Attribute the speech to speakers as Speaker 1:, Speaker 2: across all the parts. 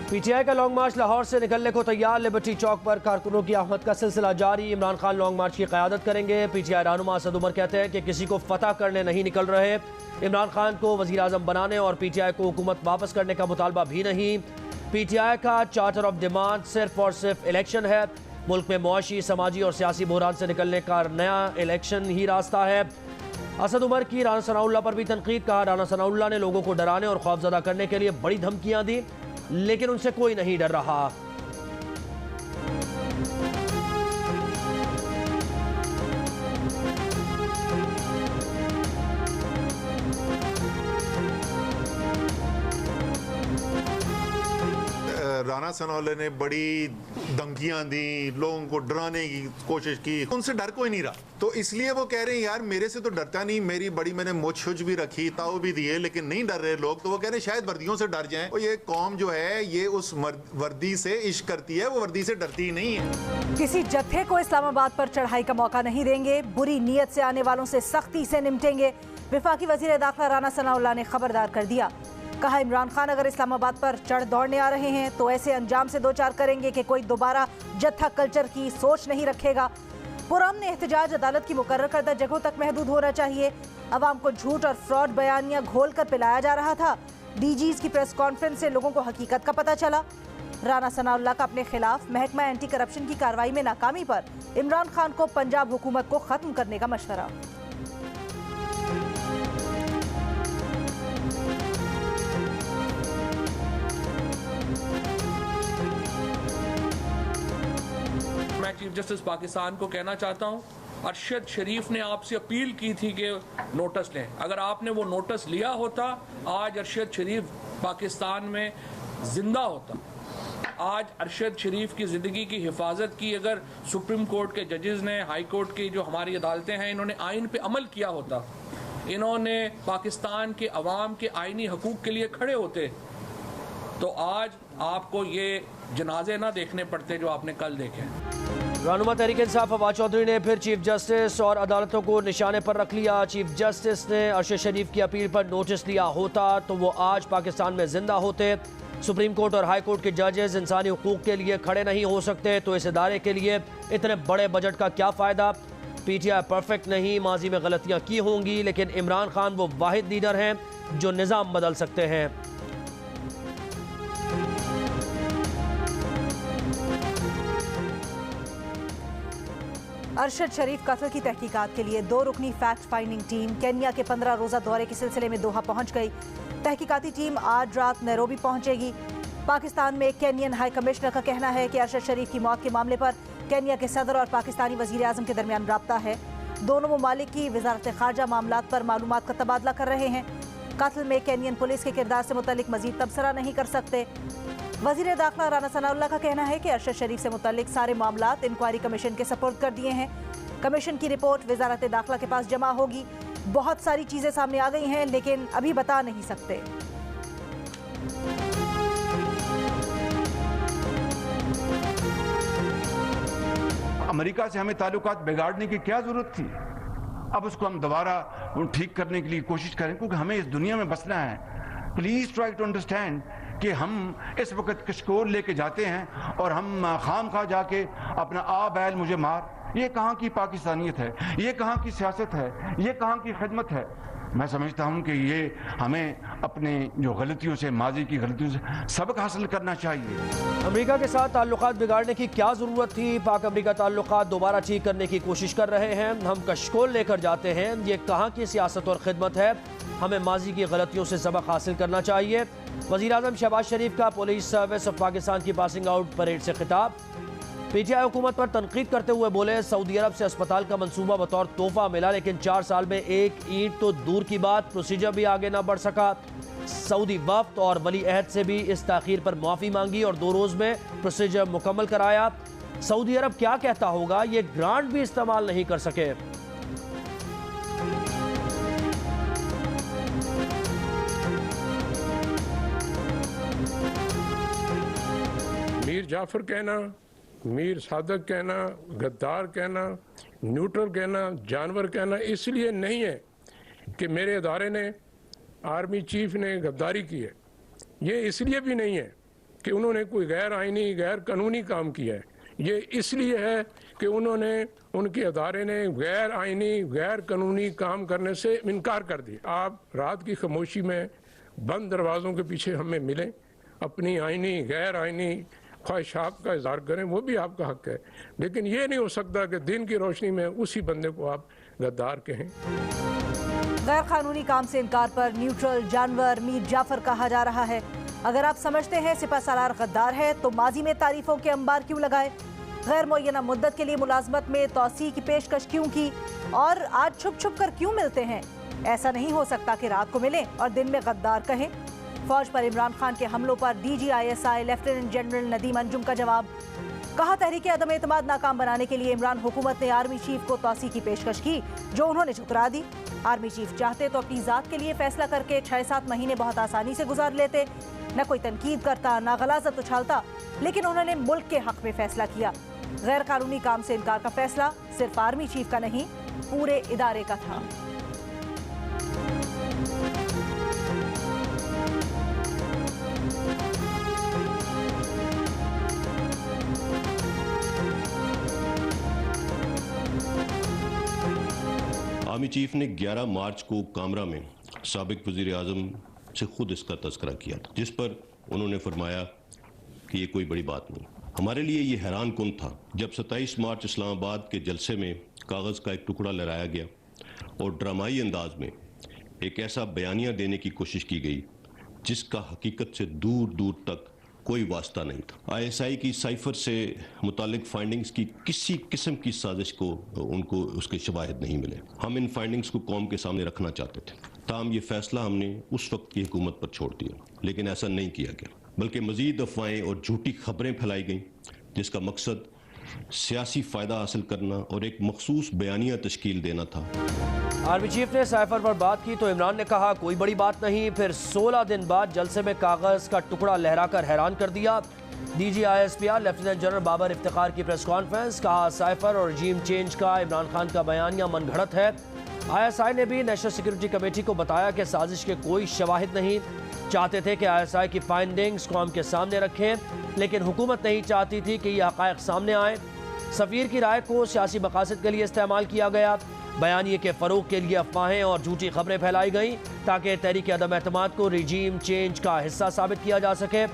Speaker 1: PTI का long मार्च लाहौर से निकलने को तैयार। लिबर्टी चौक पर कारकुनों की आमद का सिलसिला जारी। इमरान खान लॉन्ग मार्च की क़यादत करेंगे। पीटीआई रहनुमा असद उमर कहते हैं कि किसी को फतह करने नहीं निकल रहे। इमरान खान को वज़ीर आज़म बनाने और पीटीआई को हुकूमत वापस करने का मुतालबा भी नहीं। पीटीआई का चार्टर ऑफ डिमांड सिर्फ और सिर्फ इलेक्शन है। मुल्क में मुआशी, समाजी और सियासी बहरान से निकलने का नया इलेक्शन ही रास्ता है। असद उमर की राना सनाउल्लाह पर भी तनकीद। कहा, राना सनाउल्लाह ने लोगों को डराने और खौफजदा करने के लिए बड़ी धमकियां दी, लेकिन उनसे कोई नहीं डर रहा।
Speaker 2: राना सनाउल्लाह ने बड़ी धमकियां दी, लोगों को डराने की कोशिश की, उनसे डर कोई नहीं रहा। तो इसलिए वो कह रहे हैं यार मेरे से तो डरता नहीं, मेरी बड़ी मैंने मुझ भी रखी, ताऊ भी दिए, लेकिन नहीं डर रहे लोग। तो वो कह रहे हैं शायद वर्दियों से डर जाएं। और ये कौम जो है ये उस वर्दी से इश्क करती है, वो वर्दी से डरती ही नहीं है।
Speaker 3: किसी जत्थे को इस्लामाबाद पर चढ़ाई का मौका नहीं देंगे। बुरी नीयत से आने वालों से सख्ती से निपटेंगे। वफाकी वजीर दाखिला राना सनाउल्लाह ने खबरदार कर दिया। कहा, इमरान खान अगर इस्लामाबाद पर चढ़ दौड़ने आ रहे हैं तो ऐसे अंजाम से दो चार करेंगे कि कोई दोबारा जत्था कल्चर की सोच नहीं रखेगा। पुरअमन एहतजाज अदालत की मुकर्रर करदा जगहों तक महदूद होना चाहिए। अवाम को झूठ और फ्रॉड बयानियां घोल कर पिलाया जा रहा था। डीजीज की प्रेस कॉन्फ्रेंस से लोगों को हकीकत का पता चला। राना सनाउल्लाह का अपने खिलाफ महकमा एंटी करप्शन की कार्रवाई में नाकामी पर इमरान खान को पंजाब हुकूमत को खत्म करने का मशवरा।
Speaker 4: मैं चीफ जस्टिस पाकिस्तान को कहना चाहता हूं, अरशद शरीफ ने आपसे अपील की थी कि नोटिस लें। अगर आपने वो नोटिस लिया होता, आज अरशद शरीफ पाकिस्तान में जिंदा होता। आज अरशद शरीफ की ज़िंदगी की हिफाजत की अगर सुप्रीम कोर्ट के जजेस ने, हाई कोर्ट की जो हमारी अदालतें हैं, इन्होंने आइन पे अमल किया होता, इन्होंने पाकिस्तान के अवाम के आइनी हकूक़ के लिए खड़े होते, तो आज आपको ये जनाजे ना देखने पड़ते जो आपने कल देखे।
Speaker 1: रहनुमा तहरीक इंसाफ फवाद चौधरी ने फिर चीफ जस्टिस और अदालतों को निशाने पर रख लिया। चीफ जस्टिस ने अरशद शरीफ की अपील पर नोटिस लिया होता तो वो आज पाकिस्तान में जिंदा होते। सुप्रीम कोर्ट और हाई कोर्ट के जजेस इंसानी हुकूक के लिए खड़े नहीं हो सकते तो इस इदारे के लिए इतने बड़े बजट का क्या फ़ायदा। पीटीआई परफेक्ट नहीं, माजी में गलतियाँ की होंगी, लेकिन इमरान खान वो वाहिद लीडर हैं जो निज़ाम बदल सकते हैं।
Speaker 3: अरशद शरीफ कत्ल की तहकीकात के लिए 2 रुकनी फैक्ट फाइंडिंग टीम केन्या के 15 रोज़ा दौरे के सिलसिले में दोहा पहुंच गई। तहकीकाती टीम आज रात नैरोबी पहुंचेगी। पाकिस्तान में केन्यन हाई कमिश्नर का कहना है कि अरशद शरीफ की मौत के मामले पर केन्या के सदर और पाकिस्तानी वज़ीर आज़म के दरमियान राब्ता है। दोनों ममालिक की वज़ारत ख़ारजा मामलात पर मालूमात का तबादला कर रहे हैं। कत्ल में केन्यन पुलिस के किरदार से मुतल्लिक मज़ीद तबसरा नहीं कर सकते। वज़ीर दाखिला राना सनाउल्लाह का कहना है कि अरशद शरीफ से मुतल्लिक सारे मामलात इंक्वायरी कमीशन के सपुर्द कर दिए हैं। कमीशन की रिपोर्ट वज़ारत दाखिला के पास जमा होगी। बहुत सारी चीज़ें सामने आ गई हैं, लेकिन अभी बता नहीं सकते।
Speaker 5: अमेरिका से हमें ताल्लुकात बिगाड़ने की क्या जरूरत थी? अब उसको हम दोबारा ठीक करने के लिए कोशिश करें, क्योंकि हमें इस दुनिया में बसना है। प्लीज ट्राई टू अंडरस्टैंड कि हम इस वक्त कशकोल लेके जाते हैं और हम खाम खा जाके अपना आ बैल मुझे मार, ये कहाँ की पाकिस्तानियत है? ये कहाँ की सियासत है? ये कहाँ की खिदमत है? मैं समझता हूँ कि ये हमें अपने जो गलतियों से, माजी की गलतियों से सबक हासिल करना चाहिए।
Speaker 1: अमेरिका के साथ ताल्लुकात बिगाड़ने की क्या ज़रूरत थी? पाक अमेरिका ताल्लुकात दोबारा ठीक करने की कोशिश कर रहे हैं। हम कशकोल लेकर जाते हैं, ये कहाँ की सियासत और खिदमत है? हमें माजी की गलतियों से सबक हासिल करना चाहिए। वज़ीर आज़म शहबाज शरीफ का पुलिस सर्विस ऑफ पाकिस्तान की पासिंग आउट परेड से खिताब। पीटीआई हुकूमत पर तनकीद करते हुए बोले, सऊदी अरब से अस्पताल का मंसूबा बतौर तोहफा मिला, लेकिन 4 साल में एक ईंट तो दूर की बात, प्रोसीजर भी आगे ना बढ़ सका। सऊदी वफ्द और वली अहद से भी इस ताखीर पर माफ़ी मांगी और 2 रोज़ में प्रोसीजर मुकम्मल कराया। सऊदी अरब क्या कहता होगा, ये ग्रांट भी इस्तेमाल नहीं कर सके।
Speaker 6: मीर जाफर कहना, मीर सादक कहना, गद्दार कहना, न्यूट्रल कहना, जानवर कहना इसलिए नहीं है कि मेरे अदारे ने, आर्मी चीफ ने गद्दारी की है। ये इसलिए भी नहीं है कि उन्होंने कोई गैर आइनी गैर कानूनी काम किया है। ये इसलिए है कि उन्होंने उनके अदारे ने गैर आइनी गैर कानूनी काम करने से इनकार कर दिया। आप रात की खामोशी में बंद दरवाज़ों के पीछे हमें मिलें, अपनी आइनी गैर आइनी ख्वाहिशात का इजहार करें, वो भी आपका हक है, लेकिन ये नहीं हो सकता कि दिन की रोशनी में उसी बंदे को आप गद्दार कहें।
Speaker 3: गैर कानूनी काम से इनकार पर न्यूट्रल जानवर मीर जाफर कहा जा रहा है। अगर आप समझते हैं सिपहसालार गद्दार है तो माजी में तारीफों के अंबार क्यों लगाए, गैर मुअय्यना मुद्दत के लिए मुलाजमत में तौसी की पेशकश क्यों की और आज छुप छुप कर क्यों मिलते हैं। ऐसा नहीं हो सकता कि रात को मिलें और दिन में गद्दार कहें। फौज पर इमरान खान के हमलों पर DGISI lieutenant general Nadeem Anjum का जवाब। कहा तहरीक अदम एतमाद नाकाम बनाने के लिए इमरान हुकूमत ने आर्मी चीफ को तौसी की पेशकश की जो उन्होंने ठुकरा दी। आर्मी चीफ चाहते तो अपनी जात के लिए फैसला करके 6-7 महीने बहुत आसानी से गुजार लेते, न कोई तनकीद करता न गलाजत उछालता, लेकिन उन्होंने मुल्क के हक में फैसला किया। गैर कानूनी काम से इनकार का फैसला सिर्फ आर्मी चीफ का नहीं, पूरे इदारे का था।
Speaker 7: आर्मी चीफ ने 11 मार्च को कामरा में साबिक वज़ीर आज़म से खुद इसका तज़किरा किया था, जिस पर उन्होंने फरमाया कि ये कोई बड़ी बात नहीं। हमारे लिए ये हैरान कुन था जब 27 मार्च इस्लामाबाद के जलसे में कागज़ का एक टुकड़ा लहराया गया और ड्रामाई अंदाज में एक ऐसा बयानिया देने की कोशिश की गई जिसका हकीकत से दूर दूर तक कोई वास्ता नहीं था। ISI की साइफर से मुतालिक फाइंडिंग्स की किसी किस्म की साजिश को उनको उसके शवाहिद नहीं मिले। हम इन फाइंडिंग्स को कौम के सामने रखना चाहते थे, ताहम ये फैसला हमने उस वक्त की हुकूमत पर छोड़ दिया, लेकिन ऐसा नहीं किया गया, बल्कि मजीद अफवाहें और झूठी खबरें फैलाई गईं जिसका मकसद सियासी फ़ायदा हासिल करना और एक मखसूस बयानिया तश्कील देना था।
Speaker 1: आर्मी चीफ ने साइफर पर बात की तो इमरान ने कहा कोई बड़ी बात नहीं, फिर 16 दिन बाद जलसे में कागज़ का टुकड़ा लहराकर हैरान कर दिया। DGISPR lieutenant general Babar Iftikhar की प्रेस कॉन्फ्रेंस। कहा साइफर और रजीम चेंज का इमरान खान का बयानिया मनगढ़ंत है। ISI ने भी नेशनल सिक्योरिटी कमेटी को बताया कि साजिश के कोई शवाहिद नहीं, चाहते थे कि ISI की फाइंडिंग्स कौम के सामने रखें, लेकिन हुकूमत नहीं चाहती थी कि यह हक़ाइक़ सामने आए। सफ़ीर की राय को सियासी मकासद के लिए इस्तेमाल किया गया। बयानिए के फ़रोग़ के लिए अफवाहें और झूठी खबरें फैलाई गईं ताकि तहरीक अदम एतमाद को रजीम चेंज का हिस्सा साबित किया जा सके।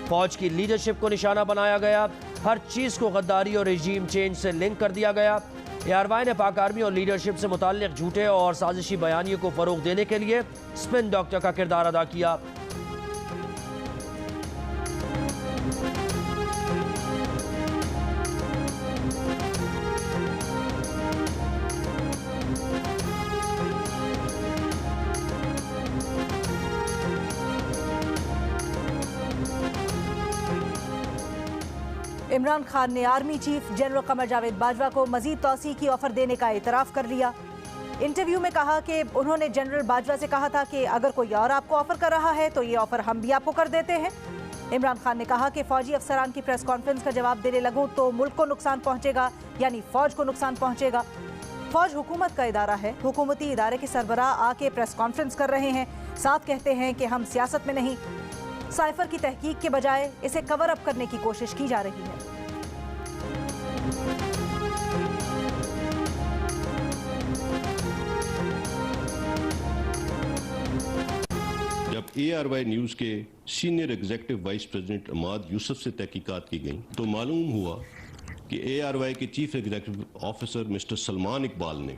Speaker 1: फ़ौज की लीडरशिप को निशाना बनाया गया, हर चीज़ को गद्दारी और रजीम चेंज से लिंक कर दिया गया। ARY ने पाक आर्मी और लीडरशिप से मुताल्लिक़ झूठे और साजिशी बयानिए को फ़रोग़ देने के लिए स्पिन डॉक्टर का किरदार अदा किया।
Speaker 3: इमरान खान ने army chief general Qamar Javed Bajwa को मजीद तौसी की ऑफर देने का इतराफ़ कर लिया। इंटरव्यू में कहा कि उन्होंने जनरल बाजवा से कहा था कि अगर कोई और आपको ऑफर कर रहा है तो ये ऑफर हम भी आपको कर देते हैं। इमरान खान ने कहा कि फौजी अफसरान की प्रेस कॉन्फ्रेंस का जवाब देने लगूं तो मुल्क को नुकसान पहुंचेगा, यानी फौज को नुकसान पहुंचेगा। फौज हुकूमत का इदारा है, हुकूमती इदारे के सरबराह आके प्रेस कॉन्फ्रेंस कर रहे हैं, साथ कहते हैं कि हम सियासत में नहीं। साइफर की तहकीक के बजाय इसे कवर अप करने की कोशिश की जा रही है।
Speaker 7: जब ARY न्यूज़ के senior executive vice president Amad Yusuf से तहकीकात की गई तो मालूम हुआ कि ARY के chief executive officer mister Salman Iqbal ने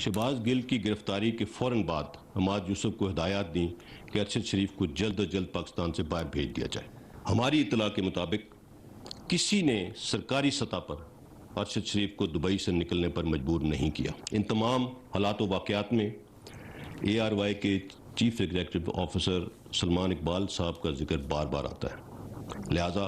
Speaker 7: शहबाज गिल की गिरफ्तारी के फ़ौरन बाद अमाद यूसुफ को हिदायत दी कि अरशद शरीफ को जल्द अज जल्द पाकिस्तान से बाहर भेज दिया जाए। हमारी इतला के मुताबिक किसी ने सरकारी सतह पर अरशद शरीफ को दुबई से निकलने पर मजबूर नहीं किया। इन तमाम हालात व वाक़यात में ARY के chief executive officer Salman Iqbal साहब का जिक्र बार बार आता है, लिहाजा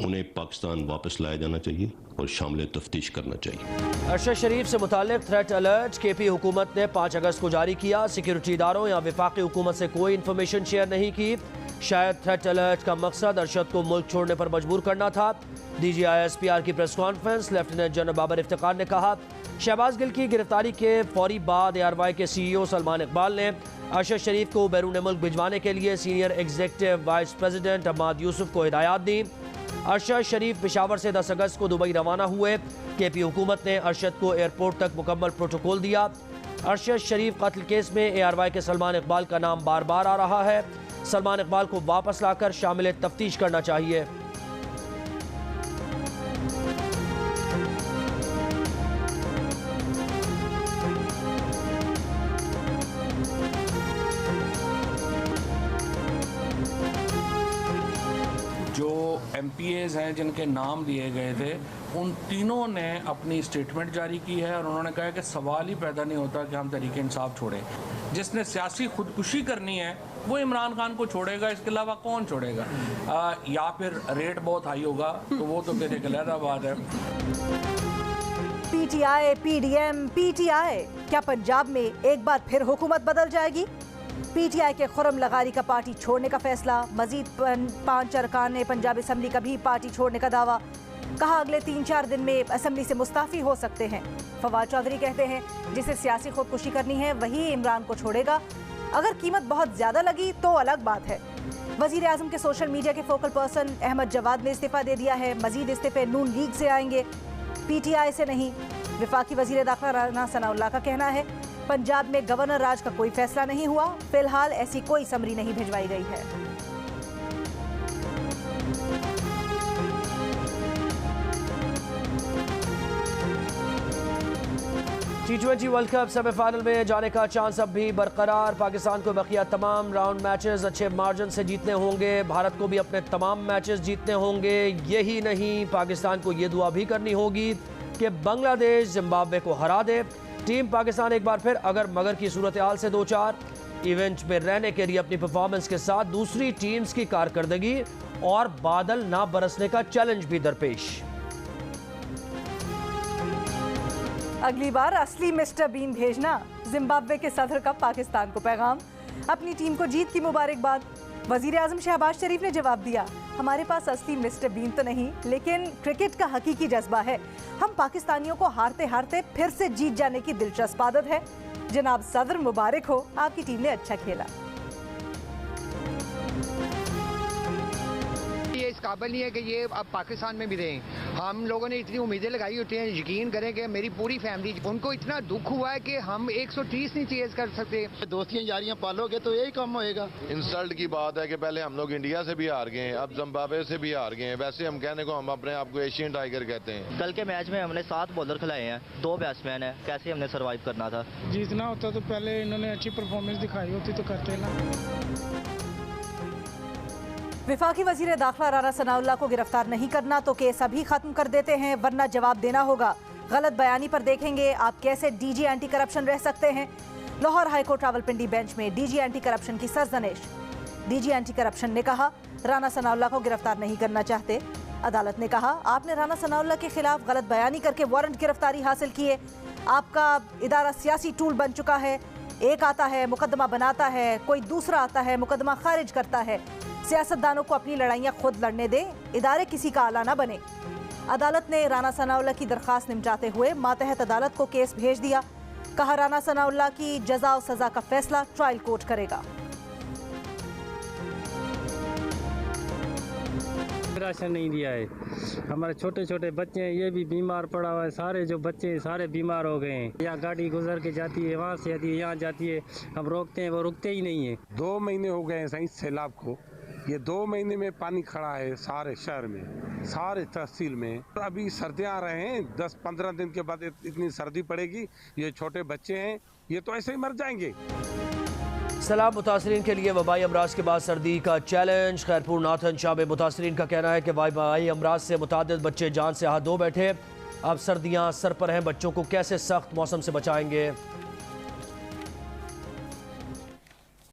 Speaker 7: उन्हें पाकिस्तान वापस लाया जाना चाहिए और शामिल तफ्तीश करना चाहिए।
Speaker 1: अरशद शरीफ से मुताल्लिक़ थ्रेट अलर्ट KP हुकूमत ने 5 अगस्त को जारी किया। सिक्योरिटी इदारों या वफाकी हुकूमत से कोई इन्फॉर्मेशन शेयर नहीं की। शायद थ्रेट अलर्ट का मकसद अरशद को मुल्क छोड़ने पर मजबूर करना था। DGISPR की press conference. Lieutenant general Babar Iftikhar ने कहा शहबाज गिल की गिरफ्तारी के फौरी बाद ARY के CEO सलमान इकबाल ने अरशद शरीफ को बैरून मुल्क भिजवाने के लिए senior executive vice president Hammad Yusuf को हिदायत दी। अरशद शरीफ पेशावर से 10 अगस्त को दुबई रवाना हुए। KP हुकूमत ने अरशद को एयरपोर्ट तक मुकम्मल प्रोटोकॉल दिया। अरशद शरीफ कत्ल केस में ARY के सलमान इकबाल का नाम बार बार आ रहा है। सलमान इकबाल को वापस लाकर शामिल तफ्तीश करना चाहिए।
Speaker 4: जो MPAs हैं जिनके नाम दिए गए थे, उन तीनों ने अपनी स्टेटमेंट जारी की है और उन्होंने कहा कि सवाल ही पैदा नहीं होता कि हम तहरीक इंसाफ छोड़ें। जिसने सियासी खुदकुशी करनी है वो इमरान खान को छोड़ेगा, इसके अलावा कौन छोड़ेगा? या फिर रेट बहुत हाई होगा तो वो तो फिर एक अलग बात है।
Speaker 3: PTI, PDM, PTI, क्या पंजाब में एक बार फिर हुकूमत बदल जाएगी? PTI के खुरम लगारी का पार्टी छोड़ने का फैसला। मजीद 5 अरकान ने पंजाब असम्बली का भी पार्टी छोड़ने का दावा। कहा अगले 3-4 दिन में असम्बली से मुस्ताफी हो सकते हैं। फवाद चौधरी कहते हैं जिसे सियासी खुदकुशी करनी है वही इमरान को छोड़ेगा। अगर कीमत बहुत ज्यादा लगी तो अलग बात है। वजीर आजम के सोशल मीडिया के फोकल पर्सन अहमद जवाद ने इस्तीफा दे दिया है। मजीद इस्तीफे नून लीग से आएंगे, PTI से नहीं। वफाकी वजीर दाखिला राना सनाउल्लाह का कहना है पंजाब में गवर्नर राज का कोई फैसला नहीं हुआ, फिलहाल ऐसी कोई समरी नहीं भिजवाई गई है।
Speaker 1: T20 वर्ल्ड कप सेमीफाइनल में जाने का चांस अब भी बरकरार। पाकिस्तान को बकिया तमाम राउंड मैचेस अच्छे मार्जिन से जीतने होंगे। भारत को भी अपने तमाम मैचेस जीतने होंगे। यही नहीं, पाकिस्तान को ये दुआ भी करनी होगी कि बांग्लादेश जिम्बाब्वे को हरा दे। टीम पाकिस्तान एक बार फिर अगर मगर की सूरत हाल से 2-4 इवेंट में रहने के लिए अपनी परफॉर्मेंस के साथ दूसरी टीम्स की कारकर्दगी और बादल ना बरसने का चैलेंज भी दरपेश।
Speaker 3: अगली बार असली मिस्टर बीन भेजना, जिम्बाब्वे के सदर का पाकिस्तान को पैगाम। अपनी टीम को जीत की मुबारकबाद। वजीर आजम शहबाज शरीफ ने जवाब दिया, हमारे पास असली मिस्टर बीन तो नहीं, लेकिन क्रिकेट का हकीकी जज्बा है। हम पाकिस्तानियों को हारते हारते फिर से जीत जाने की दिलचस्प आदत है। जनाब सदर मुबारक हो, आपकी टीम ने अच्छा खेला।
Speaker 8: ये इस काबिल नहीं है कि ये अब पाकिस्तान में भी रहें। हम लोगों ने इतनी उम्मीदें लगाई होती हैं, यकीन करें कि मेरी पूरी फैमिली, उनको इतना दुख हुआ है कि हम 130 नहीं चेज कर सकते।
Speaker 9: दोस्तियां यारियां पालोगे तो यही काम होएगा।
Speaker 10: इंसल्ट की बात है कि पहले हम लोग इंडिया से भी हार गए हैं, अब जिम्बाब्वे से भी हार गए हैं। वैसे हम कहने को हम अपने आप को एशियन टाइगर कहते हैं।
Speaker 11: कल के मैच में हमने 7 बॉलर खिलाए हैं, 2 बैट्समैन हैं, कैसे हमने सरवाइव करना था।
Speaker 12: जीतना होता तो पहले इन्होंने अच्छी परफॉर्मेंस दिखाई होती तो करते ना।
Speaker 3: वफाकी वजीर दाखिला राना सनाउल्लाह को गिरफ्तार नहीं करना तो केस अभी खत्म कर देते हैं, वरना जवाब देना होगा। गलत बयानी पर देखेंगे आप कैसे DG एंटी करप्शन रह सकते हैं। लाहौर हाईकोर्ट रावलपिंडी बेंच में DG एंटी करप्शन की सरजनिश। DG एंटी करप्शन ने कहा राना सनाउल्लाह को गिरफ्तार नहीं करना चाहते। अदालत ने कहा आपने राना सनाउल्लाह के खिलाफ गलत बयानी करके वारंट गिरफ्तारी हासिल किए। आपका इदारा सियासी टूल बन चुका है। एक आता है मुकदमा बनाता है, कोई दूसरा आता है मुकदमा खारिज करता है। सियासतदानों को अपनी लड़ाइयाँ खुद लड़ने दें, इदारे किसी का आला ना बने। अदालत ने राना सनाउल्लाह की दरख्वास्त निपटाते हुए मातहत अदालत को केस भेज दिया। कहा राना सनाउल्लाह की जजा और सजा का फैसला ट्रायल कोर्ट करेगा।
Speaker 12: राशन नहीं दिया है, हमारे छोटे छोटे बच्चे हैं, ये भी बीमार पड़ा हुआ है। सारे जो बच्चे हैं सारे बीमार हो गए हैं। यहाँ गाड़ी गुजर के जाती है, वहाँ से आती है, यहाँ जाती है, हम रोकते हैं वो रुकते ही नहीं है।
Speaker 6: 2 महीने हो गए हैं सही सैलाब को। ये 2 महीने में पानी खड़ा है सारे शहर में, सारे तहसील में। तो अभी सर्दियाँ आ रहे हैं, 10-15 दिन के बाद इतनी सर्दी पड़ेगी। ये छोटे बच्चे हैं, ये तो ऐसे ही मर जाएंगे।
Speaker 1: सैलाब मुतासरीन के लिए वबाई अमराज के बाद सर्दी का चैलेंज। खैरपुर नाथन शाह में मुतासरीन का कहना है कि वबाई अमराज से मुतादिद बच्चे जान से हाथ धो बैठे। अब सर्दियाँ सर पर हैं, बच्चों को कैसे सख्त मौसम से बचाएंगे।